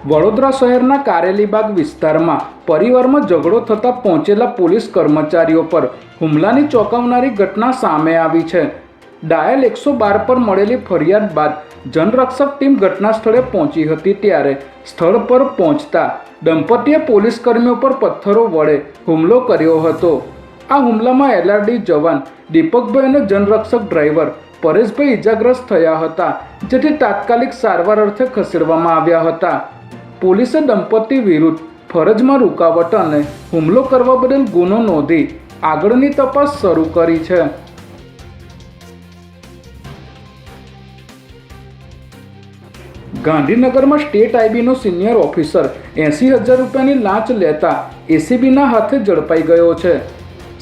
વડોદરા શહેરના કારેલીબાગ વિસ્તારમાં પરિવારમાં ઝઘડો થતાં પહોંચેલા પોલીસ કર્મચારીઓ પર હુમલાની ચોંકાવનારી ઘટના સામે આવી છે। ડાયલ 112 પર મળેલી ફરિયાદ બાદ જનરક્ષક ટીમ ઘટના સ્થળે પહોંચી હતી ત્યારે સ્થળ પર પહોંચતા દંપતીએ પોલીસ કર્મીઓ પર પથ્થરો વડે હુમલો કર્યો હતો। આ હુમલામાં એલઆરડી જવાન દીપકભાઈ અને જનરક્ષક ડ્રાઈવર પરેશભાઈ ઇજાગ્રસ્ત થયા હતા, જેથી તાત્કાલિક સારવાર અર્થે ખસેડવામાં આવ્યા હતા। પોલીસે દંપતી વિરુદ્ધ ફરજમાં રૂકાવટ અને હુમલો કરવા બદલ ગુનો નોંધી આગળની તપાસ શરૂ કરી છે। ગાંધીનગરમાં સ્ટેટ આઈબીનો સિનિયર ઓફિસર 80,000 રૂપિયાની લાંચ લેતા એસીબીના હાથે ઝડપાઈ ગયો છે।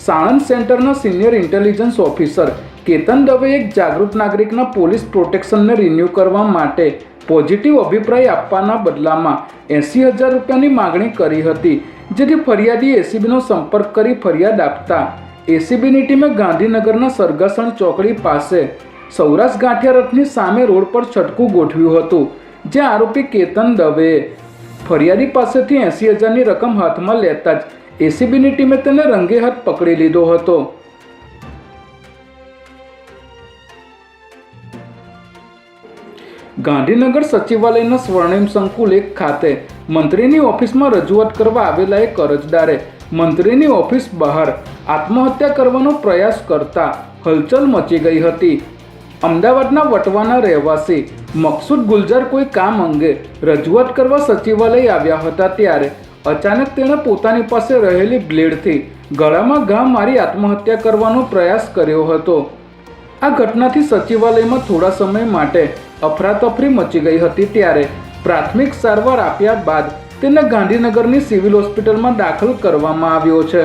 સાણંદ સેન્ટરના senior intelligence officer Ketan Dave એક જાગૃત નાગરિકના પોલીસ પ્રોટેક્શનને રિન્યૂ કરવા માટે પોઝિટિવ અભિપ્રાય આપવાના બદલામાં 80,000 રૂપિયાની માગણી કરી હતી, જેથી ફરિયાદી એસીબીનો સંપર્ક કરી ફરિયાદ આપતા એસીબીની ટીમે ગાંધીનગરના સરગાસણ ચોકડી પાસે સૌરાષ્ટ્ર ગાંઠિયા રથની સામે રોડ પર છટકું ગોઠવ્યું હતું, જ્યાં આરોપી કેતન દવેએ ફરિયાદી પાસેથી 80,000ની રકમ હાથમાં લેતા જ એસીબીની ટીમે તેને રંગે હાથ પકડી લીધો હતો। ગાંધીનગર સચિવાલયના સ્વર્ણિમ સંકુલ 1 ખાતે મંત્રીની ઓફિસમાં રજૂઆત કરવા આવેલા એક અરજદારે મંત્રીની ઓફિસ બહાર આત્મહત્યા કરવાનો પ્રયાસ કરતા હલચલ મચી ગઈ હતી। અમદાવાદના વટવાના રહેવાસી મકસૂદ ગુલજાર કોઈ કામ અંગે રજૂઆત કરવા સચિવાલય આવ્યા હતા ત્યારે અચાનક તેણે પોતાની પાસે રહેલી બ્લેડથી ગળામાં ઘા મારી આત્મહત્યા કરવાનો પ્રયાસ કર્યો હતો। આ ઘટનાથી સચિવાલયમાં થોડા સમય માટે અફરાતફરી મચી ગઈ હતી ત્યારે પ્રાથમિક સારવાર આપ્યા બાદ તેને ગાંધીનગરની સિવિલ હોસ્પિટલમાં દાખલ કરવામાં આવ્યો છે।